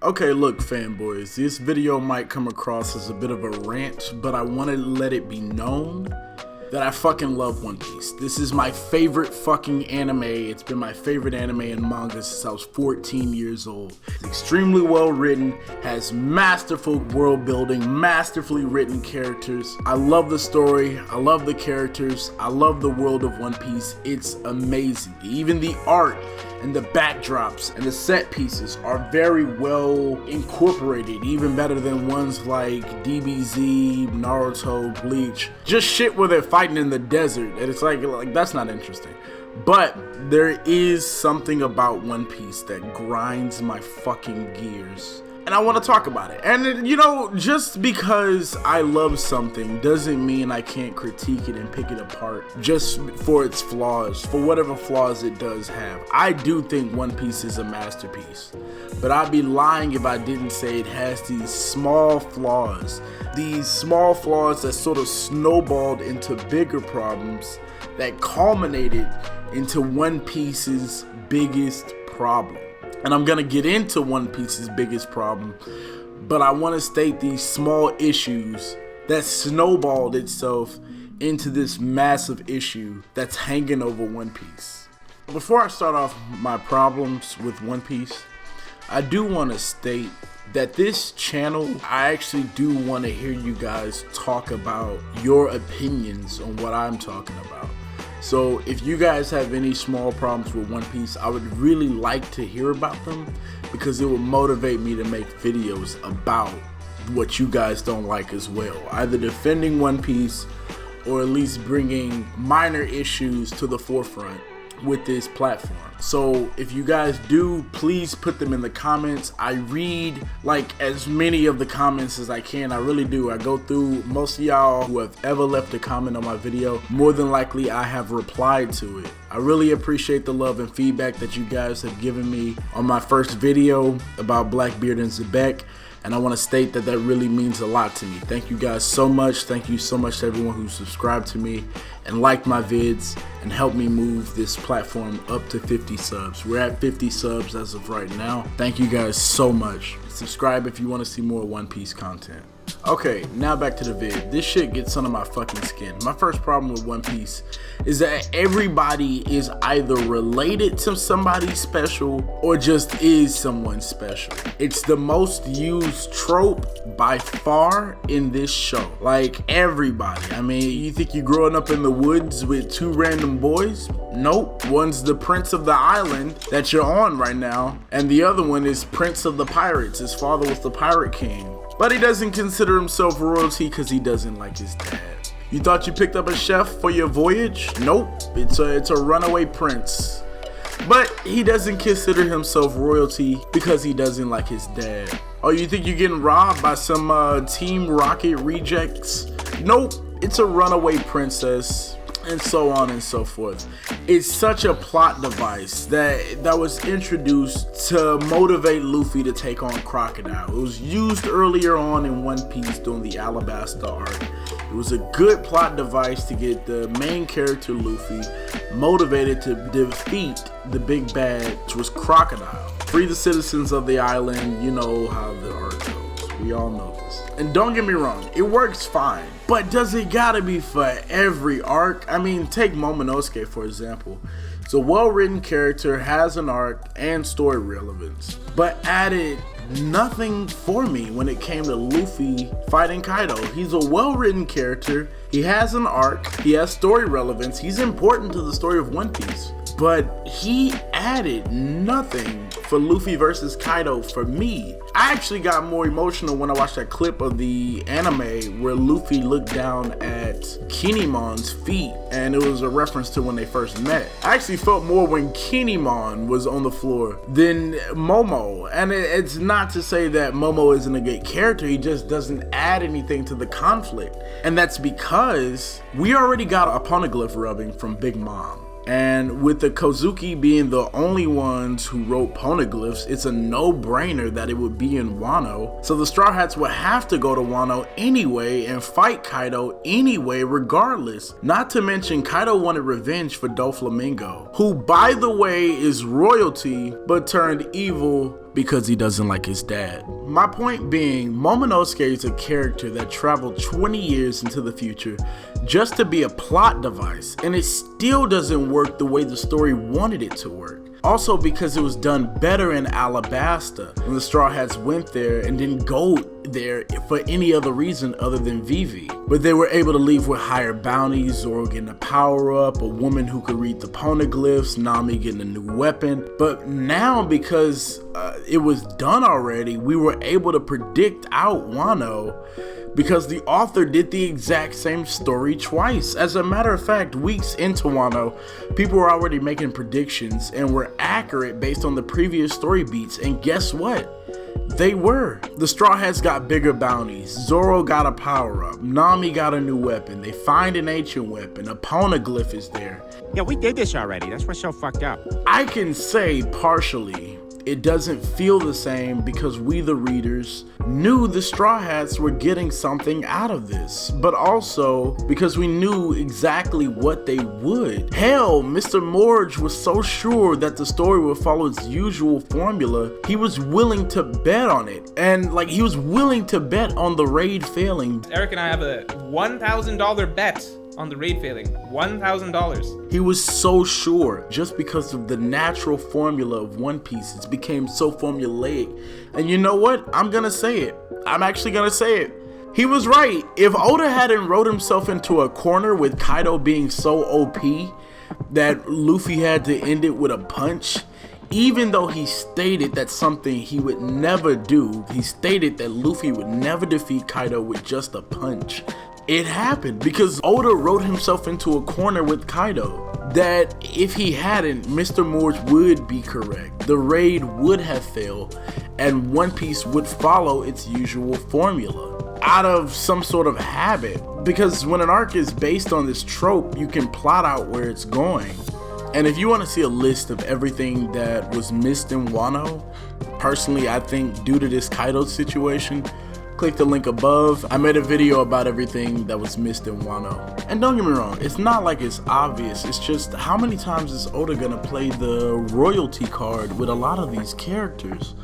Okay, look fanboys, this video might come across as a bit of a rant, but I want to let it be known that I fucking love One Piece. This is my favorite fucking anime. It's been my favorite anime and manga since I was 14 years old. It's extremely well written, has masterful world building, masterfully written characters. I love the story, I love the characters, I love the world of One Piece. It's amazing. Even the art and the backdrops and the set pieces are very well incorporated, even better than ones like DBZ, Naruto, Bleach. Just shit where they're fighting in the desert, and it's like that's not interesting. But there is something about One Piece that grinds my fucking gears, and I want to talk about it. And you know, just because I love something doesn't mean I can't critique it and pick it apart just for its flaws, for whatever flaws it does have. I do think One Piece is a masterpiece, but I'd be lying if I didn't say it has these small flaws that sort of snowballed into bigger problems that culminated into One Piece's biggest problem. And I'm gonna get into One Piece's biggest problem, but I want to state these small issues that snowballed itself into this massive issue that's hanging over One Piece. Before I start off my problems with One Piece, I do want to state that this channel, I actually do want to hear you guys talk about your opinions on what I'm talking about. So if you guys have any small problems with One Piece, I would really like to hear about them, because it will motivate me to make videos about what you guys don't like as well. Either defending One Piece or at least bringing minor issues to the forefront with this platform. So if you guys do, please put them in the comments. I read like as many of the comments as I can. I really do. I go through most of y'all who have ever left a comment on my video. More than likely I have replied to it. I really appreciate the love and feedback that you guys have given me on my first video about Blackbeard and Zebek. And I want to state that that really means a lot to me. Thank you guys so much. Thank you so much to everyone who subscribed to me and liked my vids and helped me move this platform up to 50 subs. We're at 50 subs as of right now. Thank you guys so much. Subscribe if you want to see more One Piece content. Okay, now back to the vid. This shit gets under my fucking skin. My first problem with One Piece is that everybody is either related to somebody special or just is someone special. It's the most used trope by far in this show. Like, everybody. I mean, you think you're growing up in the woods with two random boys? Nope. One's the prince of the island that you're on right now, and the other one is prince of the pirates. His father was the pirate king. But he doesn't consider himself royalty because he doesn't like his dad. You thought you picked up a chef for your voyage? Nope, it's a runaway prince. But he doesn't consider himself royalty because he doesn't like his dad. Oh, you think you're getting robbed by some Team Rocket rejects? Nope, it's a runaway princess. And so on and so forth. It's such a plot device that was introduced to motivate Luffy to take on Crocodile. It was used earlier on in One Piece during the Alabasta arc. It was a good plot device to get the main character Luffy motivated to defeat the big bad, which was Crocodile. Free the citizens of the island. You know how the arc goes. We all know this. And don't get me wrong, it works fine. But does it gotta be for every arc? I mean, take Momonosuke for example. It's a well-written character, has an arc and story relevance, but added nothing for me when it came to Luffy fighting Kaido. He's a well-written character, he has an arc, he has story relevance, he's important to the story of One Piece, but he added nothing for Luffy versus Kaido for me. I actually got more emotional when I watched that clip of the anime where Luffy looked down at Kinemon's feet, and it was a reference to when they first met. I actually felt more when Kinemon was on the floor than Momo, and it's not to say that Momo isn't a good character, he just doesn't add anything to the conflict. And that's because we already got a poneglyph rubbing from Big Mom. And with the Kozuki being the only ones who wrote poneglyphs, it's a no-brainer that it would be in Wano. So the Straw Hats would have to go to Wano anyway and fight Kaido anyway regardless. Not to mention Kaido wanted revenge for Doflamingo, who by the way is royalty but turned evil because he doesn't like his dad. My point being, Momonosuke is a character that traveled 20 years into the future just to be a plot device, and it still doesn't work the way the story wanted it to work. Also because it was done better in Alabasta when the Straw Hats went there and didn't go there for any other reason other than Vivi. But they were able to leave with higher bounties, Zoro getting a power up, a woman who could read the poneglyphs, Nami getting a new weapon. But now because it was done already, we were able to predict out Wano because the author did the exact same story twice. As a matter of fact, weeks into Wano, people were already making predictions and were accurate based on the previous story beats, and guess what? They were. The Straw Hats got bigger bounties, Zoro got a power up, Nami got a new weapon, they find an ancient weapon, a poneglyph is there. Yeah, we did this already, that's what's so fucked up. I can say partially it doesn't feel the same because we the readers knew the Straw Hats were getting something out of this, but also because we knew exactly what they would. Hell, Mr. Morge was so sure that the story would follow its usual formula, he was willing to bet on it. And like, he was willing to bet on the raid failing. Eric and I have a $1,000 bet on the raid failing. $1,000. He was so sure just because of the natural formula of One Piece. It became so formulaic. And you know what? I'm gonna say it. I'm actually gonna say it. He was right. If Oda hadn't wrote himself into a corner with Kaido being so OP that Luffy had to end it with a punch, even though he stated that's something he would never do, he stated that Luffy would never defeat Kaido with just a punch. It happened because Oda wrote himself into a corner with Kaido that if he hadn't, Mr. Morge would be correct. The raid would have failed and One Piece would follow its usual formula out of some sort of habit. Because when an arc is based on this trope, you can plot out where it's going. And if you want to see a list of everything that was missed in Wano, personally I think due to this Kaido situation, click the link above. I made a video about everything that was missed in Wano. And don't get me wrong, it's not like it's obvious, it's just how many times is Oda gonna play the royalty card with a lot of these characters?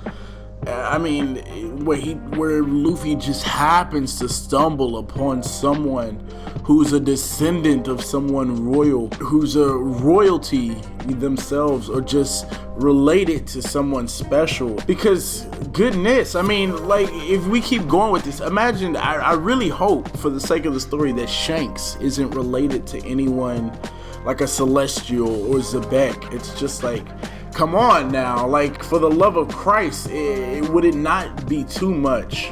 I mean, where Luffy just happens to stumble upon someone who's a descendant of someone royal, who's a royalty themselves, or just related to someone special. Because goodness, I mean, like, if we keep going with this, imagine, I really hope for the sake of the story that Shanks isn't related to anyone like a Celestial or Zebek. It's just like, come on now, like, for the love of Christ, would it not be too much?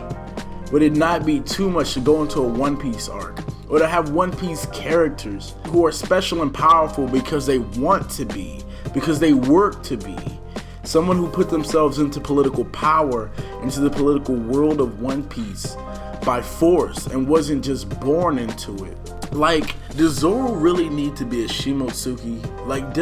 Would it not be too much to go into a One Piece arc? Or to have One Piece characters who are special and powerful because they want to be, because they work to be. Someone who put themselves into political power, into the political world of One Piece by force and wasn't just born into it. Like, does Zoro really need to be a Shimotsuki? Like,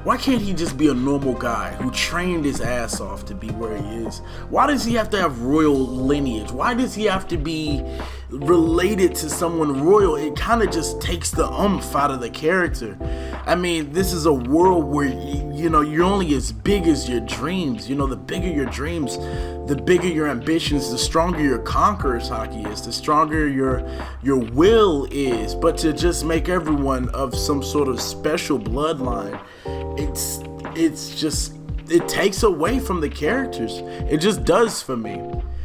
why can't he just be a normal guy who trained his ass off to be where he is? Why does he have to have royal lineage? Why does he have to be related to someone royal? It kind of just takes the oomph out of the character. I mean, this is a world where, you know, you're only as big as your dreams. You know, the bigger your dreams, the bigger your ambitions, the stronger your conqueror's haki is, the stronger your will is. But to just make everyone of some sort of special bloodline, it takes away from the characters. It just does for me.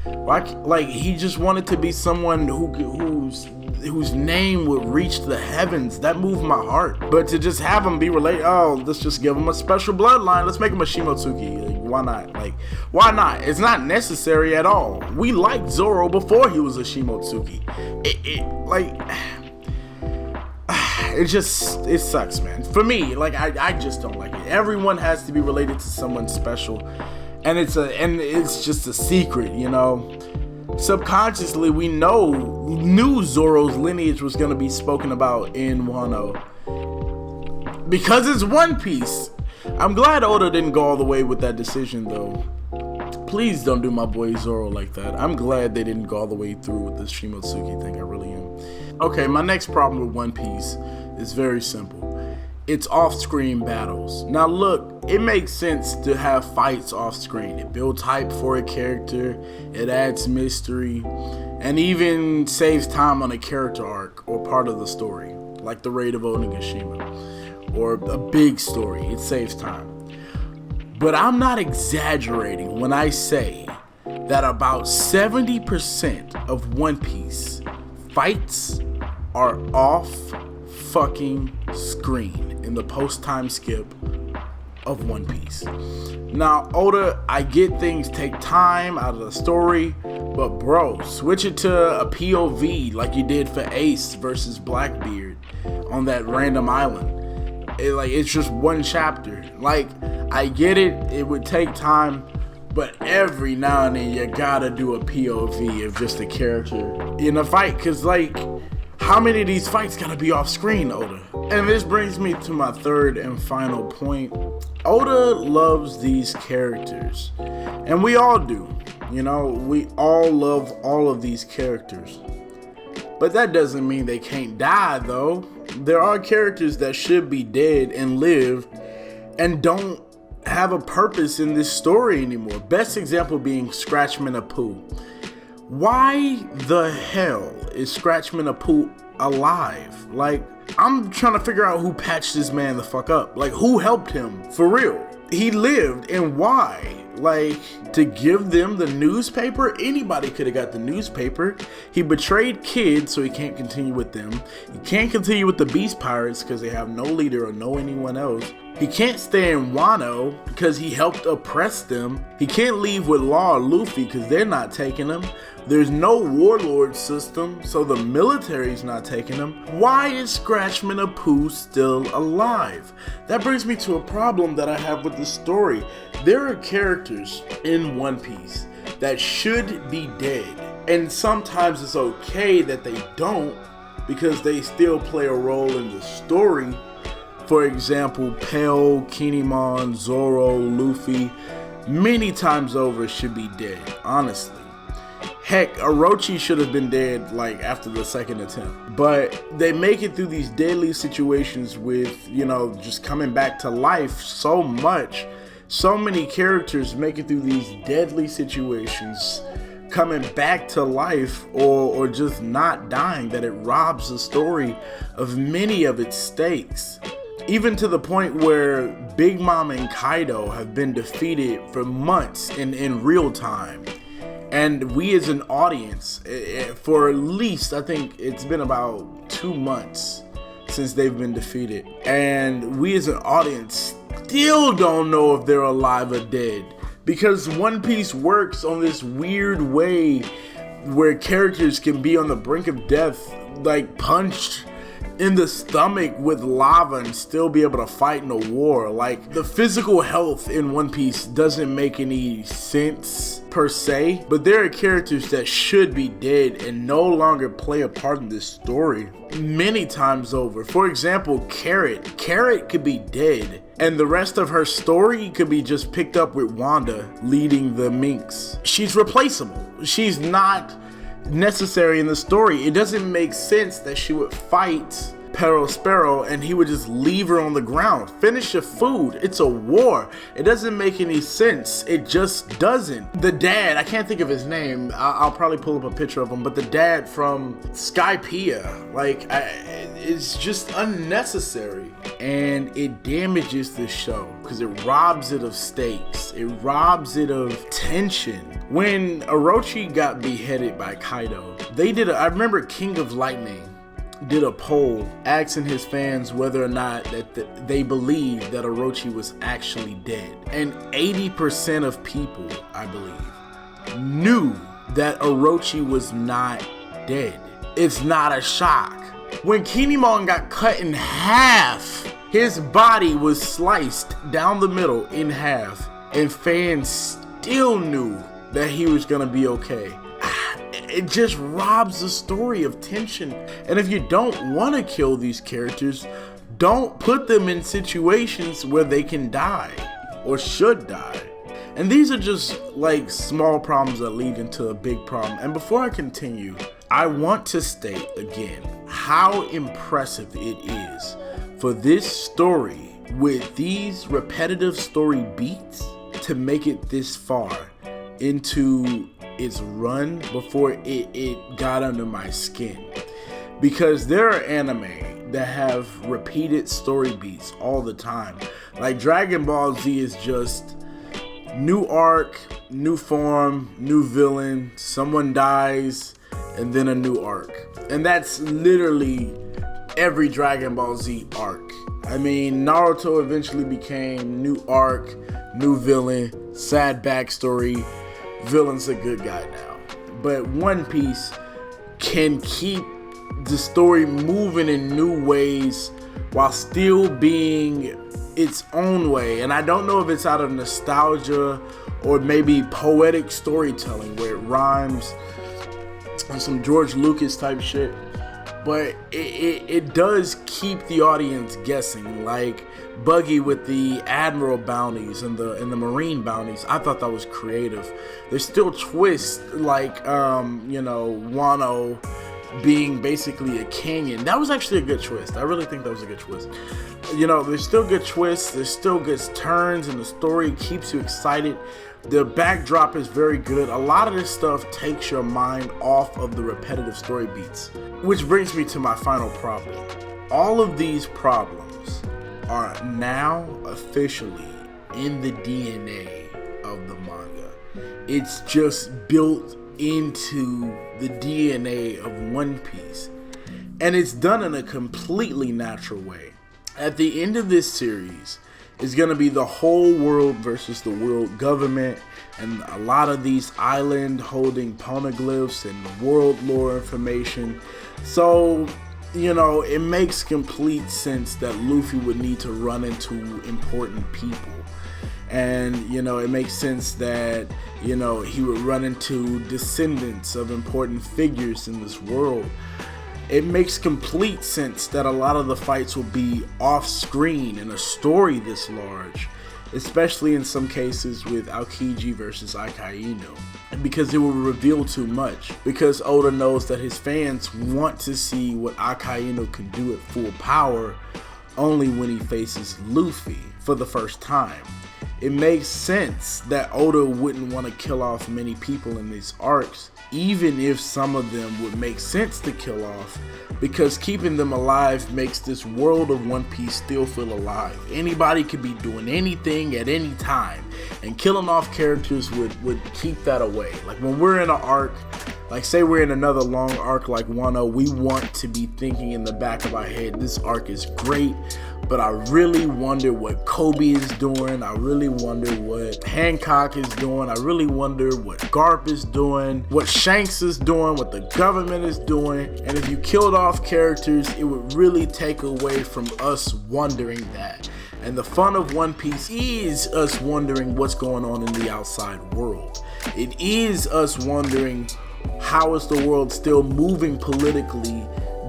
Like he just wanted to be someone whose name would reach the heavens. That moved my heart. But to just have him be related, oh, let's just give him a special bloodline. Let's make him a Shimotsuki. Like, why not? Like, why not? It's not necessary at all. We liked Zoro before he was a Shimotsuki. It sucks, man. For me, like, I just don't like it. Everyone has to be related to someone special. And it's just a secret, you know. Subconsciously, we knew Zoro's lineage was gonna be spoken about in Wano because it's One Piece. I'm glad Oda didn't go all the way with that decision, though. Please don't do my boy Zoro like that. I'm glad they didn't go all the way through with this Shimotsuki thing. I really am. Okay, my next problem with One Piece is very simple. it's off-screen battles. Now look, it makes sense to have fights off-screen. It builds hype for a character, it adds mystery, and even saves time on a character arc or part of the story, like the Raid of Onigashima, or a big story. It saves time. But I'm not exaggerating when I say that about 70% of One Piece fights are off fucking screen in the post-time skip of One Piece. Now, Oda, I get things take time out of the story, but bro, switch it to a POV like you did for Ace versus Blackbeard on that random island. It's just one chapter. Like, I get it, it would take time, but every now and then you gotta do a POV of just a character in a fight, cause like, how many of these fights gotta be off screen, Oda? And this brings me to my third and final point. Oda loves these characters, and we all do. You know, we all love all of these characters. But that doesn't mean they can't die, though. There are characters that should be dead and live and don't have a purpose in this story anymore. Best example being Scratchman Apu. Why the hell is Scratchman Apu alive? Like, I'm trying to figure out who patched this man the fuck up. Like, who helped him? For real. He lived, and why? Like, to give them the newspaper? Anybody could have got the newspaper. He betrayed kids, so he can't continue with them. He can't continue with the Beast Pirates because they have no leader or know anyone else. He can't stay in Wano because he helped oppress them. He can't leave with Law or Luffy because they're not taking him. There's no warlord system, so the military's not taking him. Why is Scratchman Apu still alive? That brings me to a problem that I have with the story. There are characters in One Piece that should be dead, and sometimes it's okay that they don't because they still play a role in the story. For example, Pell, Kinemon, Zoro, Luffy, many times over should be dead, honestly. Heck, Orochi should have been dead like after the second attempt. But they make it through these deadly situations with, you know, just coming back to life so much. So many characters make it through these deadly situations, coming back to life or just not dying, that it robs the story of many of its stakes. Even to the point where Big Mom and Kaido have been defeated for months in real time. And we as an audience, for at least, I think it's been about 2 months since they've been defeated. And we as an audience still don't know if they're alive or dead. Because One Piece works on this weird way where characters can be on the brink of death, like punched in the stomach with lava and still be able to fight in a war. Like, the physical health in One Piece doesn't make any sense per se, but there are characters that should be dead and no longer play a part in this story many times over. For example, Carrot could be dead and the rest of her story could be just picked up with Wanda leading the Minks. She's replaceable. She's not necessary in the story. It doesn't make sense that she would fight Pero Sparrow and he would just leave her on the ground. Finish your food. It's a war. It doesn't make any sense. It just doesn't. The dad, I can't think of his name. I'll probably pull up a picture of him, but the dad from Skypiea, like, it's just unnecessary. And it damages the show because it robs it of stakes. It robs it of tension. When Orochi got beheaded by Kaido, I remember King of Lightning did a poll asking his fans whether or not that they believed that Orochi was actually dead. And 80% of people, I believe, knew that Orochi was not dead. It's not a shock. When Kinemon got cut in half, his body was sliced down the middle in half, and fans still knew that he was gonna be okay. It just robs the story of tension. And if you don't want to kill these characters, don't put them in situations where they can die or should die. And these are just like small problems that lead into a big problem. And before I continue, I want to state again how impressive it is for this story with these repetitive story beats to make it this far into its run before it got under my skin. Because there are anime that have repeated story beats all the time. Like Dragon Ball Z is just new arc, new form, new villain, someone dies, and then a new arc. And that's literally every Dragon Ball Z arc. I mean, Naruto eventually became new arc, new villain, sad backstory, villain's a good guy now. But One Piece can keep the story moving in new ways while still being its own way. And I don't know if it's out of nostalgia or maybe poetic storytelling where it rhymes and some George Lucas type shit, but it does keep the audience guessing. Like Buggy with the Admiral bounties and the Marine bounties, I thought that was creative. There's still twists like Wano being basically a king, and that was actually a good twist. I really think that was a good twist. There's still good twists, there's still good turns, and the story keeps you excited. The backdrop is very good. A lot of this stuff takes your mind off of the repetitive story beats, which brings me to my final problem. All of these problems are now officially in the DNA of the manga. It's just built into the DNA of One Piece, and it's done in a completely natural way. At the end of this series is going to be the whole world versus the world government, and a lot of these island holding poneglyphs and world lore information. So it makes complete sense that Luffy would need to run into important people. And, it makes sense that, he would run into descendants of important figures in this world. It makes complete sense that a lot of the fights will be off screen in a story this large, especially in some cases with Aokiji versus Akainu, because it will reveal too much. Because Oda knows that his fans want to see what Akainu can do at full power only when he faces Luffy for the first time. It makes sense that Oda wouldn't want to kill off many people in these arcs, even if some of them would make sense to kill off, because keeping them alive makes this world of One Piece still feel alive. Anybody could be doing anything at any time, and killing off characters would keep that away. Like when we're in an arc, like say we're in another long arc like Wano, we want to be thinking in the back of our head, this arc is great, but I really wonder what Kobe is doing. I really wonder what Hancock is doing. I really wonder what Garp is doing, what Shanks is doing, what the government is doing. And if you killed off characters, it would really take away from us wondering that. And the fun of One Piece is us wondering what's going on in the outside world. It is us wondering how is the world still moving politically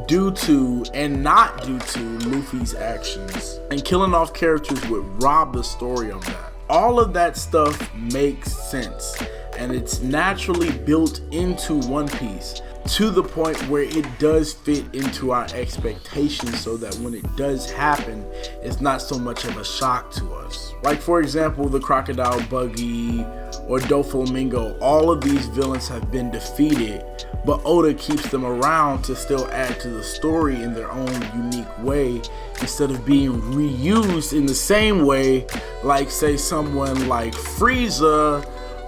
due to and not due to Luffy's actions. And killing off characters would rob the story of that. All of that stuff makes sense, and it's naturally built into One Piece to the point where it does fit into our expectations, so that when it does happen, it's not so much of a shock to us. Like for example, the Crocodile Buggy or Doflamingo, all of these villains have been defeated, but Oda keeps them around to still add to the story in their own unique way, instead of being reused in the same way, like say someone like Frieza,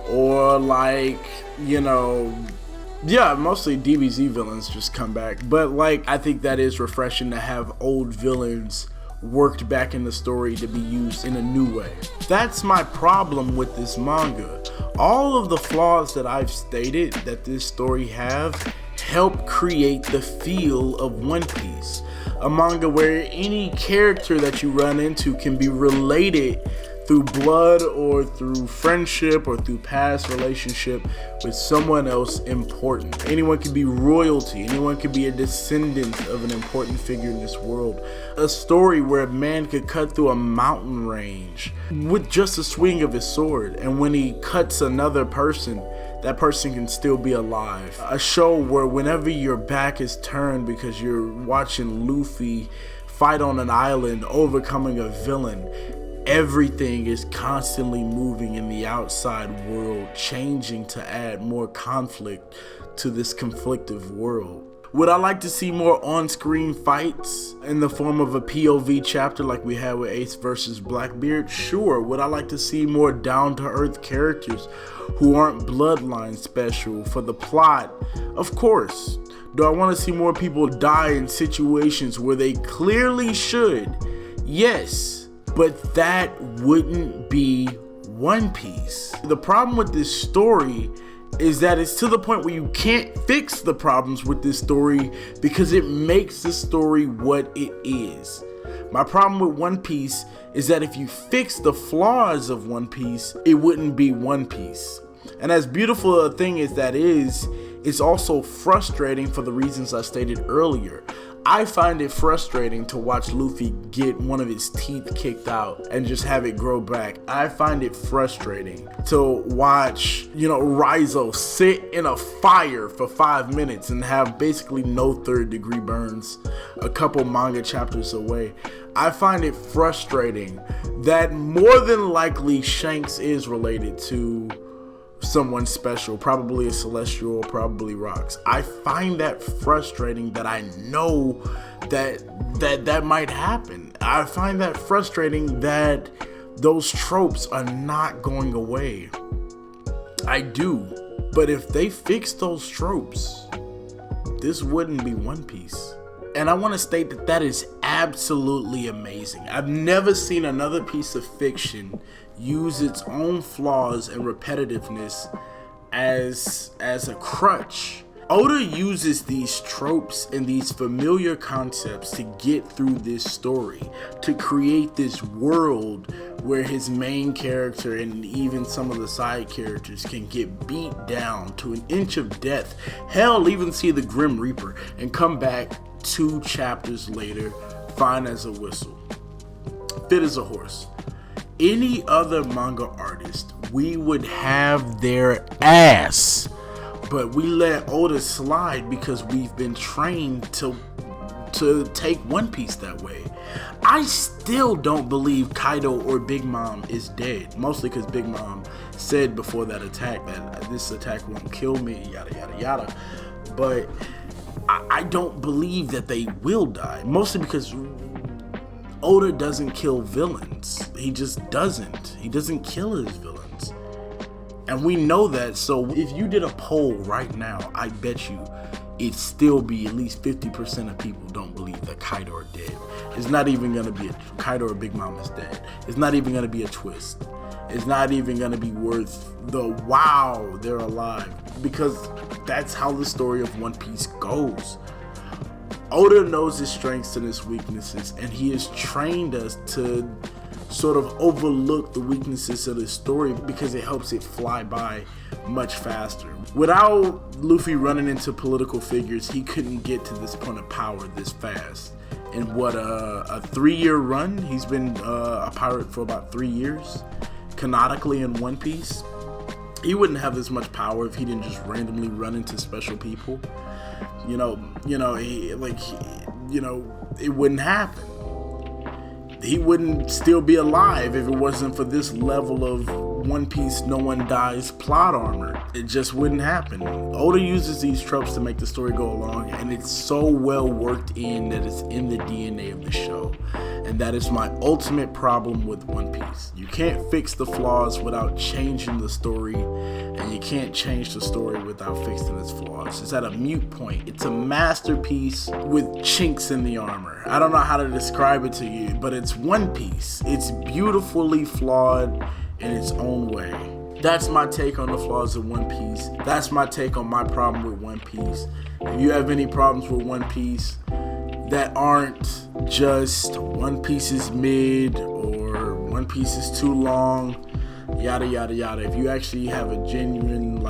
or like, mostly DBZ villains just come back. But like, I think that is refreshing to have old villains worked back in the story to be used in a new way. That's my problem with this manga. All of the flaws that I've stated that this story have help create the feel of One Piece. A manga where any character that you run into can be related through blood or through friendship or through past relationship with someone else important. Anyone can be royalty, anyone can be a descendant of an important figure in this world. A story where a man could cut through a mountain range with just a swing of his sword, and when he cuts another person, that person can still be alive. A show where whenever your back is turned because you're watching Luffy fight on an island, overcoming a villain. Everything is constantly moving in the outside world, changing to add more conflict to this conflictive world. Would I like to see more on-screen fights in the form of a POV chapter like we had with Ace versus Blackbeard? Sure. Would I like to see more down-to-earth characters who aren't Bloodline special for the plot? Of course. Do I want to see more people die in situations where they clearly should? Yes. But that wouldn't be One Piece. The problem with this story is that it's to the point where you can't fix the problems with this story because it makes the story what it is. My problem with One Piece is that if you fix the flaws of One Piece, it wouldn't be One Piece. And as beautiful a thing as that is, it's also frustrating for the reasons I stated earlier. I find it frustrating to watch Luffy get one of his teeth kicked out and just have it grow back. I find it frustrating to watch, Raizo sit in a fire for 5 minutes and have basically no third-degree burns a couple manga chapters away. I find it frustrating that more than likely Shanks is related to someone special, probably a Celestial, probably Rocks. I find that frustrating that I know that might happen. I find that frustrating that those tropes are not going away. I do. But if they fix those tropes, this wouldn't be One Piece. And I want to state that that is absolutely amazing. I've never seen another piece of fiction use its own flaws and repetitiveness as a crutch. Oda uses these tropes and these familiar concepts to get through this story, to create this world where his main character and even some of the side characters can get beat down to an inch of death. Hell, even see the Grim Reaper and come back 2 chapters later, fine as a whistle, fit as a horse. Any other manga artist, we would have their ass, but we let Oda slide because we've been trained to take One Piece that way. I still don't believe Kaido or Big Mom is dead, mostly because Big Mom said before that attack that this attack won't kill me, yada yada yada, but I don't believe that they will die, mostly because Oda doesn't kill villains. He just doesn't. He doesn't kill his villains. And we know that, so if you did a poll right now, I bet you it'd still be at least 50% of people don't believe that Kaido are dead. It's not even gonna be Kaido or Big Mom is dead. It's not even gonna be a twist. It's not even gonna be worth the wow, they're alive, because that's how the story of One Piece goes. Oda knows his strengths and his weaknesses, and he has trained us to sort of overlook the weaknesses of the story because it helps it fly by much faster. Without Luffy running into political figures, he couldn't get to this point of power this fast. In what, a 3-year run? He's been a pirate for about 3 years, canonically in One Piece. He wouldn't have this much power if he didn't just randomly run into special people. It wouldn't happen. He wouldn't still be alive if it wasn't for this level of One Piece no one dies plot armor. It just wouldn't happen. Oda uses these tropes to make the story go along, and it's so well worked in that it's in the DNA of the show. And that is my ultimate problem with One Piece. You can't fix the flaws without changing the story, and you can't change the story without fixing its flaws. It's at a mute point. It's a masterpiece with chinks in the armor. I don't know how to describe it to you, but it's One Piece. It's beautifully flawed in its own way. That's my take on the flaws of One Piece. That's my take on my problem with One Piece. If you have any problems with One Piece that aren't just One Piece is mid or One Piece is too long, yada yada yada, if you actually have a genuine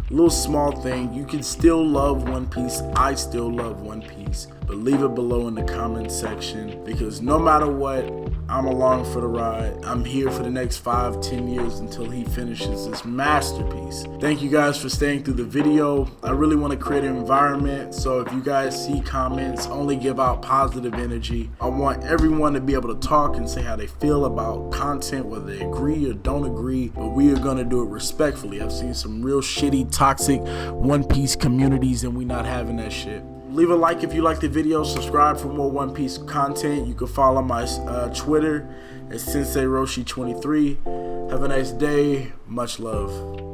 little small thing. You can still love One Piece. I still love One Piece. But leave it below in the comment section, because no matter what, I'm along for the ride. I'm here for the next 5-10 years until he finishes this masterpiece. Thank you guys for staying through the video. I really want to create an environment, so if you guys see comments, only give out positive energy. I want everyone to be able to talk and say how they feel about content, whether they agree or don't agree, but we are going to do it respectfully. I've seen some real shitty, toxic One Piece communities, and we not having that shit. Leave a like if you like the video, subscribe for more One Piece content. You can follow my Twitter at SenseiRoshi23. Have a nice day. Much love.